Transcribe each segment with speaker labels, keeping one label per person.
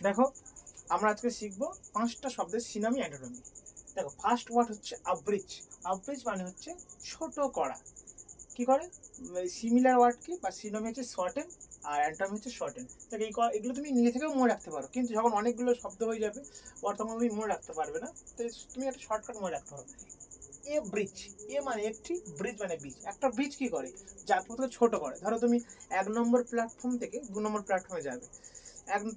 Speaker 1: দেখো আমরা আজকে শিখবো 5টা শব্দের সিনোনি অ্যান্টোনিমি। দেখো ফার্স্ট ওয়ার্ড হচ্ছে আব্রিজ। আব্রিজ মানে হচ্ছে ছোট করা। কি করে? সিমিলার ওয়ার্ড কি বা সিনোনি হচ্ছে শর্টেন আর অ্যান্টোনিমি হচ্ছে শর্টেন। দেখো এগুলো তুমি নিজে থেকেও মনে রাখতে পারো, কিন্তু যখন অনেকগুলো শব্দ হয়ে যাবে তখন তুমি মনে রাখতে পারবে না। তো তুমি একটা শর্টকাট মনে রাখতে পারো। এ ব্রিজ, এ মানে একটি, ব্রিজ মানে ব্রিজ। একটা ব্রিজ কি করে? যাত্রাপথকে ছোট করে। ধরো তুমি 1 নম্বর প্ল্যাটফর্ম থেকে 2 নম্বর প্ল্যাটফর্মে যাবে,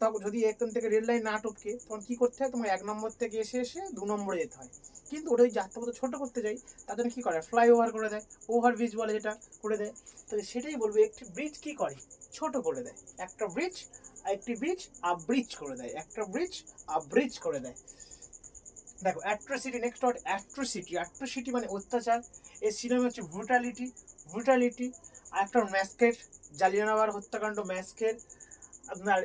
Speaker 1: তখন যদি এখান থেকে রেল লাইন না টপকে তখন কি করতে হয়? তোমার 1 নম্বর থেকে এসে 2 নম্বরে যেতে হয়। কিন্তু ওটা ওই যাত্রাপথ ছোট করতে যাই, তার জন্য কি করে? ফ্লাইওভার করে দেয়, ওভার ব্রিজ বলে যেটা, করে দেয়। তো সেটাই বলবো, একটি ব্রিজ কি করে? ছোট করে দেয়। একটি ব্রিজ আব্রিজ করে দেয়, একটা ব্রিজ আব্রিজ করে দেয়। দেখো atrocity, next word atrocity. Atrocity মানে অত্যাচার। এর সিনোনিম হচ্ছে ব্রুটালিটি। ব্রুটালিটি। আর একটা ম্যাসকের, জালিয়ানওয়ালাবাগ হত্যাকাণ্ড, ম্যাসকের। আপনার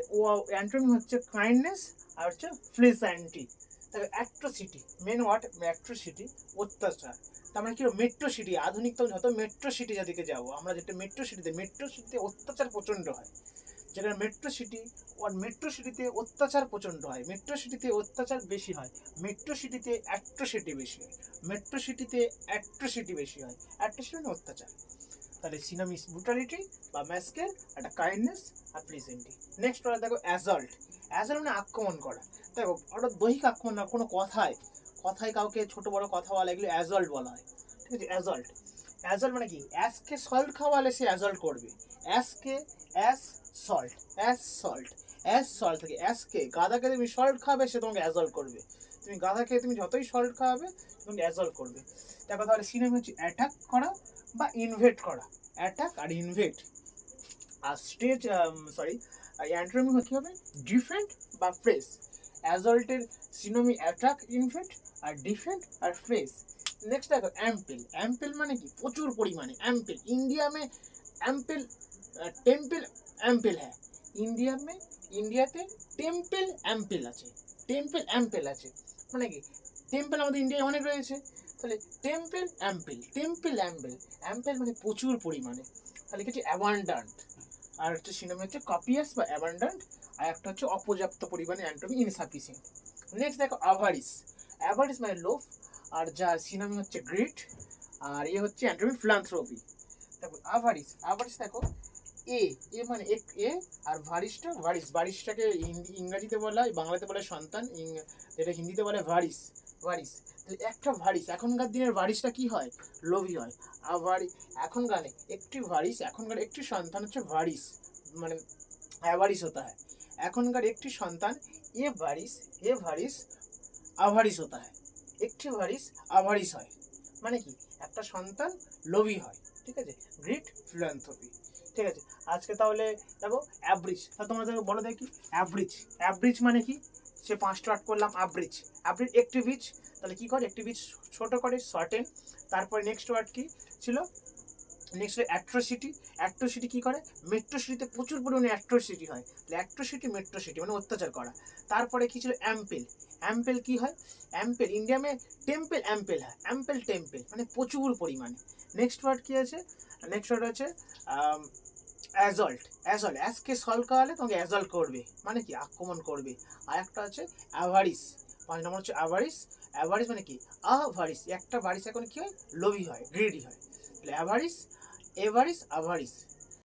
Speaker 1: অ্যান্টোনিম হচ্ছে কাইন্ডনেস আর হচ্ছে ফ্লিসান্টি। তবে অ্যাট্রোসিটি, মেন ওয়ার্ড অ্যাট্রোসিটি, অত্যাচার। তার মানে কি? মেট্রো সিটি, আধুনিকতম যত মেট্রো সিটি যাদেরকে যাবো আমরা, যেটা মেট্রো সিটিতে অত্যাচার প্রচণ্ড হয়। যেখানে মেট্রো সিটিতে অত্যাচার প্রচণ্ড হয়, মেট্রো সিটিতে অত্যাচার বেশি হয়, মেট্রো সিটিতে অ্যাট্রোসিটি বেশি হয়, মেট্রো সিটিতে অ্যাট্রোসিটি বেশি হয়। অ্যাট্রোসিটি মানে অত্যাচার। তাহলে সিনোনিম ব্রুটালিটি বা ম্যাসকেল, একটা কাইন্ডনেস আর প্লিজেন্টি। নেক্সট ওরা দেখো অ্যাসল্ট। অ্যাসল্ট মানে আক্রমণ করা। দেখো ওটা দৈহিক আক্রমণ না, কোনো কথায় কথায় কাউকে ছোট বড় কথা বলা, এগুলো অ্যাসল্ট বলা হয়। ঠিক আছে? অ্যাসল্ট। অ্যাসল্ট মানে কি? অ্যাসকে সল্ট খাওয়ালে সে অ্যাসল্ট করবে। অ্যাসকে অ্যাস সল্ট, অ্যাস সল্ট থেকে অ্যাসকে, গাধাকে তুমি সল্ট খাবে, সে তোমাকে অ্যাসল্ট করবে। তুমি গাধাকে তুমি যতই সল্ট খাওয়াবে তোমাকে অ্যাসল্ট করবে। দেখো তাহলে সিনোনিম হচ্ছে অ্যাটাক করা বা ইনভেট করা। অ্যাটাক আর ইনভেট। আর অ্যান্টোনিম কি হবে? ডিফেন্ড বা ফ্রেস। অ্যাসল্টের সিনোনিম অ্যাটাক, ইনভেট আর ডিফেন্ড আর ফ্রেস। नेक्स्ट देखो एम्पल। एम्पल माने কি? প্রচুর পরিমাণে। एम्पल इंडिया में एम्पल টেম্পল एम्पल है। ইন্ডিয়াতে টেম্পল एम्पल আছে, টেম্পল एम्पल আছে। মানে কি? টেম্পল আমাদের ইন্ডিয়ায় অনেক রয়েছে। তাহলে টেম্পল एम्पल মানে প্রচুর পরিমাণে। তাহলে কি হচ্ছে? অ্যাবান্ডান্ট। আর হচ্ছে সিনোনিম হচ্ছে কপিয়াস বা অ্যাবান্ডান্ট। আর একটা হচ্ছে অপর্যাপ্ত পরিমাণে, অ্যান্টোনিম ইনসাফিসিয়েন্ট। নেক্সট দেখো অ্যাভারিস। অ্যাভারিস মানে লোভ। আর যার সিনোনিম হচ্ছে গ্রিড। আর এ হচ্ছে অ্যান্টোনিম ফিলান্থ্রপি। দেখো অ্যাভারিস দেখো এ, এ মানে এ। আর ভারিসটাকে ইংরেজিতে বলা হয়, বাংলাতে বলে সন্তান, যেটা হিন্দিতে বলে ভারিস। তাহলে একটা ভারিস, এখনকার দিনের ভারিসটা কি হয়? লোভী হয়। এখনকার একটি সন্তান হচ্ছে ভারিস, মানে অ্যাভারিস হতা হয়। এখনকার একটি সন্তান এ ভারিস আভারিস হতা হয়। একটি ভারিস আভারিস হয়। মানে কি? একটা সন্তান লোভী হয়। ঠিক আছে? Grid philanthropy. ঠিক আছে? আজকে তাহলে দেখো অ্যাব্রিজ। তা তোমরা দেখো বলো দেখি অ্যাব্রিজ মানে কি? সে 5টা ওয়ার্ড করলাম। অ্যাব্রিজ একটি বীজ। তাহলে কি করে? একটি বীজ ছোট করে, শর্টেন। তারপরে নেক্সট ওয়ার্ড কি ছিল? Next atrocity. অ্যাট্রোসিটি কি করে? মেট্রো সিটিতে প্রচুর পরিমাণে অ্যাট্রোসিটি হয়। মেট্রো সিটি মানে অত্যাচার করা। তারপরে কি ছিল? অ্যাম্পেল কি হয়? অ্যাম্পেল ইন্ডিয়া মে টেম্পল অ্যাম্পেল হয়। টেম্পল মানে প্রচুর পরিমাণে। নেক্সট ওয়ার্ড কি আছে? নেক্সট ওয়ার্ড হচ্ছে অ্যাসল্ট। অ্যাসকে সল্ট খাওয়ালে তোমাকে অ্যাসল্ট করবে, মানে কি? আক্রমণ করবে। আর একটা হচ্ছে অ্যাভারিস। 5 নম্বর হচ্ছে অ্যাভারিস মানে কি? একটা ভারিস এখন কি হয়? লোভী হয়, গ্রিডি হয়। তাহলে অ্যাভারিস, আভারিস।